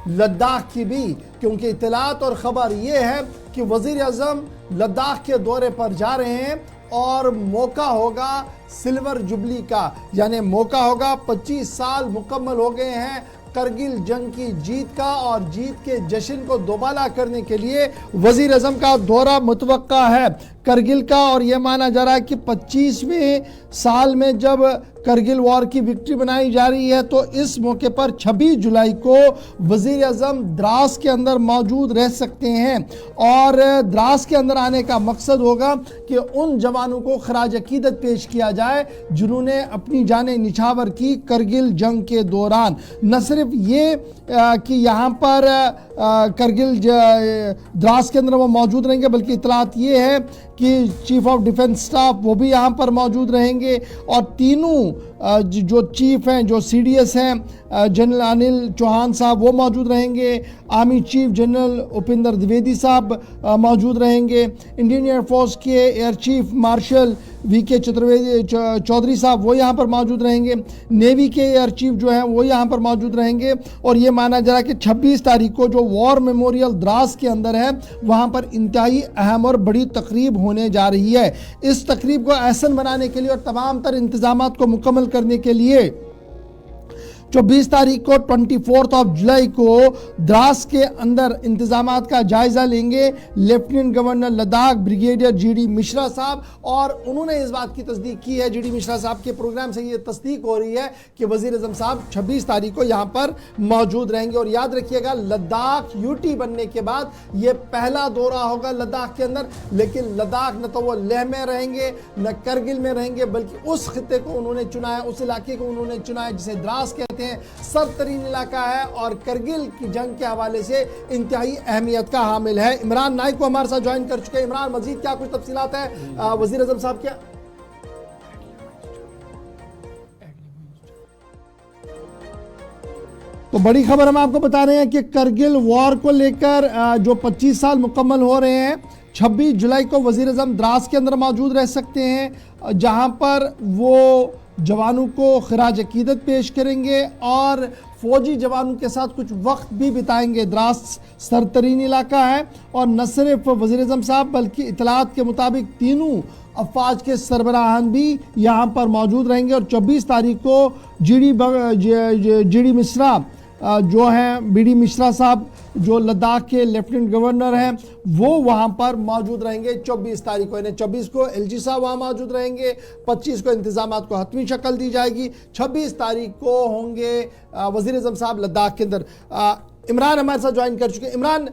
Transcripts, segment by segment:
लद्दाख की भी, क्योंकि इत्तलात और ख़बर ये है कि वज़ीर आज़म लद्दाख के दौरे पर जा रहे हैं और मौका होगा सिल्वर जुबली का, यानी मौका होगा 25 साल मुकम्मल हो गए हैं करगिल जंग की जीत का, और जीत के जश्न को दोबाला करने के लिए वज़ीर आज़म का दौरा मुतवक्का है करगिल का। और यह माना जा रहा है कि 25वें साल में जब करगिल वॉर की विक्ट्री बनाई जा रही है, तो इस मौके पर 26 जुलाई को वज़ीर आज़म द्रास के अंदर मौजूद रह सकते हैं। और द्रास के अंदर आने का मकसद होगा कि उन जवानों को खराज अकीदत पेश किया जाए जिन्होंने अपनी जानें निछावर की करगिल जंग के दौरान। न सिर्फ ये कि यहाँ पर करगिल द्रास के अंदर वो मौजूद रहेंगे, बल्कि इतलात ये है कि चीफ ऑफ डिफेंस स्टाफ वो भी यहाँ पर मौजूद रहेंगे, और तीनों जो चीफ हैं, जो सीडीएस हैं, जनरल अनिल चौहान साहब वो मौजूद रहेंगे, army chief general Upendra Dwivedi साहब मौजूद रहेंगे, इंडियन एयरफोर्स के air chief marshal V K Chaudhary साहब वो यहाँ पर मौजूद रहेंगे, नेवी के एयर चीफ जो हैं वो यहाँ पर मौजूद रहेंगे। और ये माना जा रहा है कि 26 तारीख को जो वॉर मेमोरियल द्रास के अंदर है वहाँ पर इंतहाई अहम और बड़ी तकरीब होने जा रही है। इस तकरीब को एहसन बनाने के लिए और तमाम तर इंतजाम को मुकम्मल करने के लिए 24 तारीख को 24 जुलाई को द्रास के अंदर इंतजामात का जायजा लेंगे lieutenant governor Ladakh brigadier GD Mishra साहब, और उन्होंने इस बात की तस्दीक की है, जीडी मिश्रा साहब के प्रोग्राम से ये तस्दीक हो रही है कि वज़ीर आज़म साहब 26 तारीख को यहाँ पर मौजूद रहेंगे। और याद रखिएगा, लद्दाख यूटी बनने के बाद ये पहला दौरा होगा लद्दाख के अंदर, लेकिन लद्दाख न तो वो लेह में रहेंगे न करगिल में रहेंगे, बल्कि उस खिते को उन्होंने चुना है, उस इलाके को उन्होंने चुना है जिसे द्रास कहते हैं, सरतरीन इलाका है और करगिल की जंग के हवाले से इंतहाई अहमियत का हामिल है। इमरान नाइक को हमारे साथ ज्वाइन कर चुके हैं। इमरान, मजीद क्या कुछ तफसीलात है वज़ीर आज़म साहब के? तो बड़ी खबर हम आपको बता रहे हैं कि करगिल वॉर को लेकर जो 25 साल मुकम्मल हो रहे हैं, 26 जुलाई को वज़ीर आज़म द्रास के अंदर मौजूद रह सकते हैं, जहां पर वो जवानों को खराज अकीदत पेश करेंगे और फौजी जवानों के साथ कुछ वक्त भी बिताएंगे। द्रास सरतरीन इलाका है, और न सिर्फ वज़ीर आज़म साहब बल्कि इतलात के मुताबिक तीनों अफवाज के सरबराहान भी यहाँ पर मौजूद रहेंगे। और 24 तारीख को जीडी मिश्रा जो हैं, बीडी मिश्रा साहब जो लद्दाख के लेफ्टिनेंट गवर्नर हैं, वो वहाँ पर मौजूद रहेंगे 24 तारीख को। यानी 24 को एलजी साहब वहाँ मौजूद रहेंगे, 25 को इंतजामात को हतमी शक्ल दी जाएगी, 26 तारीख को होंगे वज़ीर आज़म साहब लद्दाख के अंदर। इमरान हमारे साथ ज्वाइन कर चुके हैं। इमरान,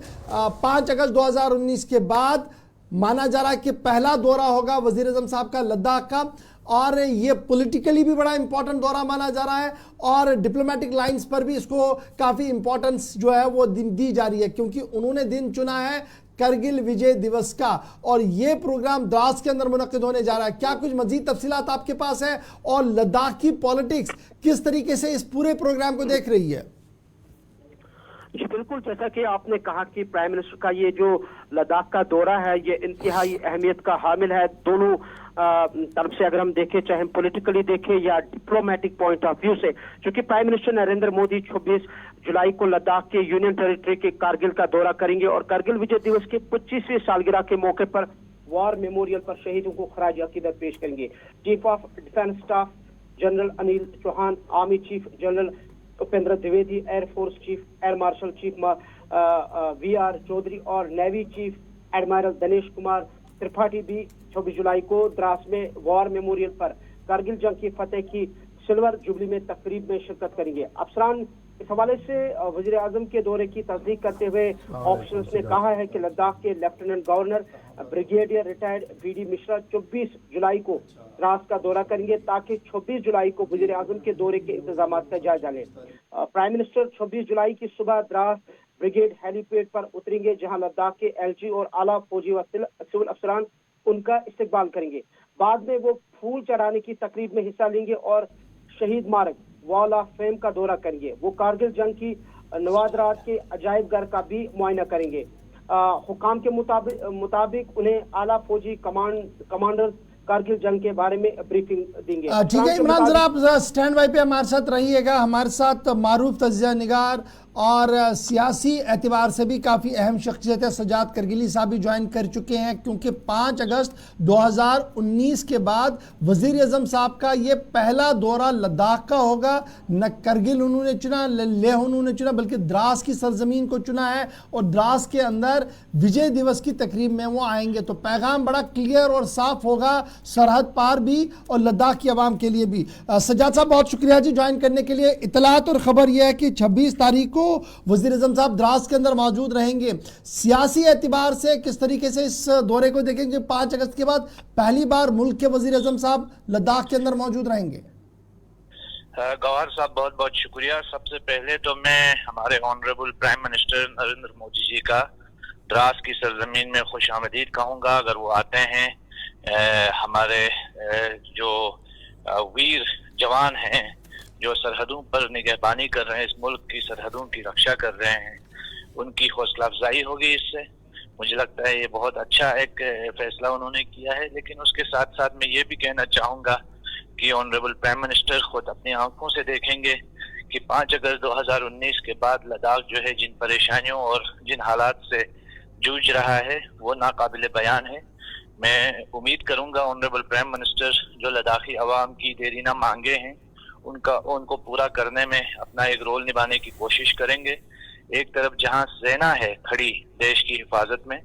5 अगस्त 2019 के बाद माना जा रहा है कि पहला दौरा होगा वज़ीर आज़म साहब का लद्दाख का, और ये पॉलिटिकली भी बड़ा इंपॉर्टेंट दौरा माना जा रहा है, और डिप्लोमेटिक लाइंस पर भी इसको काफ़ी इंपॉर्टेंस जो है वो दी जा रही है, क्योंकि उन्होंने दिन चुना है करगिल विजय दिवस का, और ये प्रोग्राम द्रास के अंदर मुनक्किद होने जा रहा है। क्या कुछ मजीद तफसीलात आपके पास है, और लद्दाख की पॉलिटिक्स किस तरीके से इस पूरे प्रोग्राम को देख रही है? जी बिल्कुल, जैसा कि आपने कहा कि प्राइम मिनिस्टर का ये जो लद्दाख का दौरा है ये इंतहाई अहमियत का हामिल है दोनों तरफ से, अगर हम देखें, चाहे हम पॉलिटिकली देखें या डिप्लोमेटिक पॉइंट ऑफ व्यू से, क्योंकि प्राइम मिनिस्टर नरेंद्र मोदी 26 जुलाई को लद्दाख के यूनियन टेरिटरी के कारगिल का दौरा करेंगे, और कारगिल विजय दिवस के 25वीं सालगिरह के मौके पर वॉर मेमोरियल पर शहीदों को खराज अकीदत पेश करेंगे। Chief of defence staff general Anil Chauhan, army chief general Upendra Dwivedi, air force chief air marshal chief VR Chaudhary और navy chief admiral Dinesh Kumar Tripathi भी 26 जुलाई को द्रास में वॉर मेमोरियल पर कारगिल जंग की फतेह की सिल्वर जुबली में तकरीब में शिरकत करेंगे। अफसरान इस हवाले से वजीर आजम के दौरे की तस्दीक करते हुए ऑफिसर्स ने कहा है कि लद्दाख के lieutenant governor brigadier retired B D Mishra 24 जुलाई को द्रास का दौरा करेंगे, ताकि 26 जुलाई को वजीर आजम के दौरे के इंतजाम का जायजा लें। प्राइम मिनिस्टर 26 जुलाई की सुबह द्रास ब्रिगेड हेलीपैड पर उतरेंगे, जहां लद्दाख के एलजी और आला फौजी व सिविल अफसरान उनका इस्तकबाल करेंगे। बाद में वो फूल चढ़ाने की तकरीब में हिस्सा लेंगे और शहीद मार्ग वॉल ऑफ फेम का दौरा करेंगे। वो कारगिल जंग की नवादरात के अजायब घर का भी मुआयना करेंगे। हुकाम के मुताबिक उन्हें आला फौजी कमांडर कारगिल जंग के बारे में ब्रीफिंग देंगे। ठीक है इमरान, जरा आप स्टैंड बाई पे हमारे साथ रहिएगा। हमारे साथ मारूफ तजिया निगार और सियासी एतबार से भी काफ़ी अहम शख्सियत है। सजाद करगिली साहब भी ज्वाइन कर चुके हैं, क्योंकि 5 अगस्त 2019 के बाद वज़ीर आज़म साहब का ये पहला दौरा लद्दाख का होगा। न करगिल उन्होंने चुना, लेह उन्होंने चुना, बल्कि द्रास की सरजमीन को चुना है और द्रास के अंदर विजय दिवस की तकरीब में वो आएंगे। तो पैगाम बड़ा क्लियर और साफ होगा, सरहद पार भी और लद्दाख की आवाम के लिए भी। सजाद साहब बहुत शुक्रिया जी ज्वाइन करने के लिए। इतलात और ख़बर यह है कि 26 तारीख को वज़ीर आज़म साहब द्रास के अंदर मौजूद रहेंगे। सियासी एतबार से किस तरीके से इस दौरे को देखेंगे? 5 अगस्त के बाद पहली बार मुल्क के वज़ीर आज़म साहब लद्दाख के अंदर मौजूद रहेंगे। गौहर साहब बहुत बहुत शुक्रिया। सबसे पहले तो मैं हमारे honourable prime minister Narendra Modi ji का द्रास की सरजमीन में खुश आमदीद कहूँगा। अगर वो आते हैं, हमारे जो वीर जवान हैं जो सरहदों पर निगहबानी कर रहे हैं, इस मुल्क की सरहदों की रक्षा कर रहे हैं, उनकी हौसला अफजाई होगी इससे। मुझे लगता है ये बहुत अच्छा एक फैसला उन्होंने किया है। लेकिन उसके साथ साथ मैं ये भी कहना चाहूँगा कि ऑनरेबल प्राइम मिनिस्टर खुद अपनी आंखों से देखेंगे कि 5 अगस्त 2019 के बाद लद्दाख जो है जिन परेशानियों और जिन हालात से जूझ रहा है वो नाकाबिले बयान है। मैं उम्मीद करूंगा ऑनरेबल प्राइम मिनिस्टर जो लद्दाखी अवाम की देरीना मांगे हैं उनको पूरा करने में अपना एक रोल निभाने की कोशिश करेंगे। एक तरफ जहां सेना है खड़ी देश की हिफाजत में,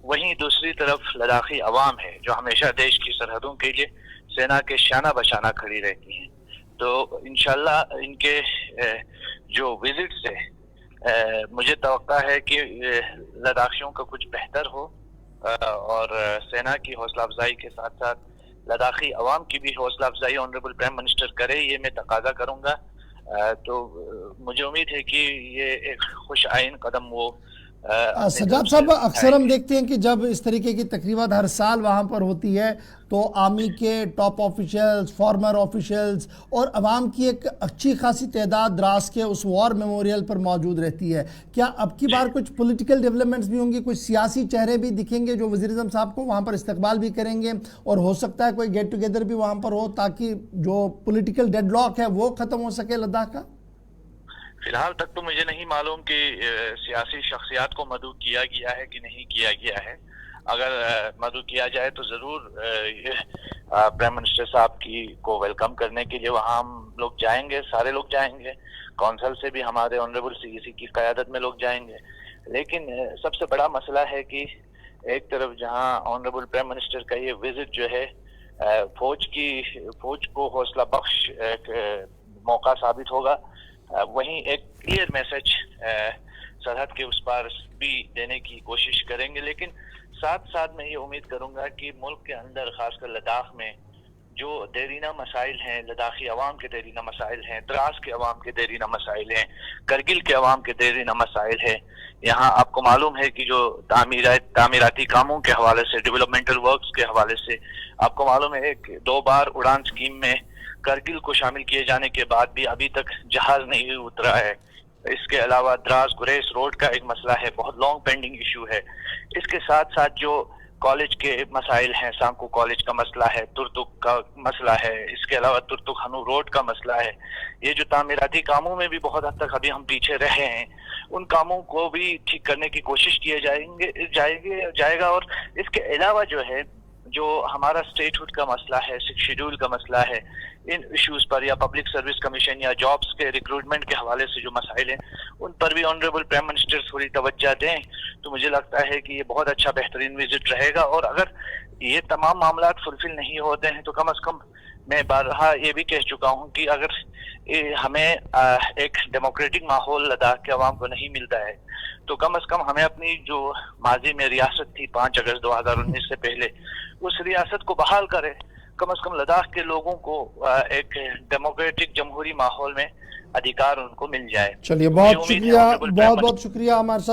वहीं दूसरी तरफ लद्दाखी अवाम है जो हमेशा देश की सरहदों के लिए सेना के शाना बशाना खड़ी रहती है। तो इंशाल्लाह इनके जो विजिट से मुझे तवक्का है कि लद्दाखियों का कुछ बेहतर हो और सेना की हौसला अफजाई के साथ साथ लद्दाखी अवाम की भी हौसला अफजाई ऑनरेबल प्राइम मिनिस्टर करे, ये मैं तकाजा करूंगा। तो मुझे उम्मीद है कि ये एक खुश आइन कदम वो सजाद साहब, अक्सर हम देखते हैं कि जब इस तरीके की तकरीबत हर साल वहाँ पर होती है तो आर्मी के टॉप ऑफिशियल्स, फॉर्मर ऑफिशियल्स और अवाम की एक अच्छी खासी तादाद द्रास के उस वॉर मेमोरियल पर मौजूद रहती है। क्या अब की बार कुछ पॉलिटिकल डेवलपमेंट्स भी होंगी, कुछ सियासी चेहरे भी दिखेंगे जो वज़ीर आज़म साहब को वहाँ पर इस्तकबाल भी करेंगे और हो सकता है कोई गेट टुगेदर भी वहाँ पर हो ताकि जो पॉलिटिकल डेडलॉक है वो ख़त्म हो सके लद्दाख का? फिलहाल तक तो मुझे नहीं मालूम कि सियासी शख्सियात को मदऊ किया गया है कि नहीं किया गया है। अगर मदऊ किया जाए तो जरूर प्राइम मिनिस्टर साहब को वेलकम करने के लिए वहाँ हम लोग जाएंगे, सारे लोग जाएंगे। कौंसल से भी हमारे ऑनरेबल सीईसी की क़यादत में लोग जाएंगे। लेकिन सबसे बड़ा मसला है कि एक तरफ जहाँ ऑनरेबल प्राइम मिनिस्टर का ये विजिट जो है फौज को हौसला बख्श एक मौका साबित होगा, वहीं एक क्लियर मैसेज सरहद के उस पार भी देने की कोशिश करेंगे। लेकिन साथ साथ मैं ये उम्मीद करूंगा कि मुल्क के अंदर खासकर लद्दाख में जो देरीना मसाइल हैं, लद्दाखी अवाम के देरीना मसाइल हैं, द्रास के अवाम के देरीना मसाइल हैं, करगिल के अवाम के देरीना मसाइल हैं, यहाँ आपको मालूम है कि जो तामीराती कामों के हवाले से, डेवलपमेंटल वर्क्स के हवाले से आपको मालूम है कि 2 बार उड़ान स्कीम में करगिल को शामिल किए जाने के बाद भी अभी तक जहाज नहीं उतरा है। इसके अलावा द्रास गुरेज रोड का एक मसला है, बहुत लॉन्ग पेंडिंग इशू है। इसके साथ साथ जो कॉलेज के मसाइल हैं, सांको कॉलेज का मसला है, तुर्तुक का मसला है, इसके अलावा तुर्तुक हनु रोड का मसला है। ये जो तामीराती कामों में भी बहुत हद तक अभी हम पीछे रहे हैं, उन कामों को भी ठीक करने की कोशिश किए जाएगा। और इसके अलावा जो हमारा स्टेटहुड का मसला है, 6 शेड्यूल का मसला है, इन इश्यूज पर या पब्लिक सर्विस कमीशन या जॉब्स के रिक्रूटमेंट के हवाले से जो मसाइल हैं उन पर भी ऑनरेबल प्राइम मिनिस्टर थोड़ी तवज्जो दें तो मुझे लगता है कि ये बहुत अच्छा बेहतरीन विजिट रहेगा। और अगर ये तमाम मामला फुलफिल नहीं होते हैं तो कम अज कम मैं बारहा ये भी कह चुका हूँ कि अगर हमें एक डेमोक्रेटिक माहौल लद्दाख के अवाम को नहीं मिलता है तो कम अज कम हमें अपनी जो माजी में रियासत थी 5 अगस्त 2019 से पहले, उस रियासत को बहाल करें। कम से कम लद्दाख के लोगों को एक डेमोक्रेटिक जमहूरी माहौल में अधिकार उनको मिल जाए। चलिए बहुत शुक्रिया, बहुत शुक्रिया हमारे साथ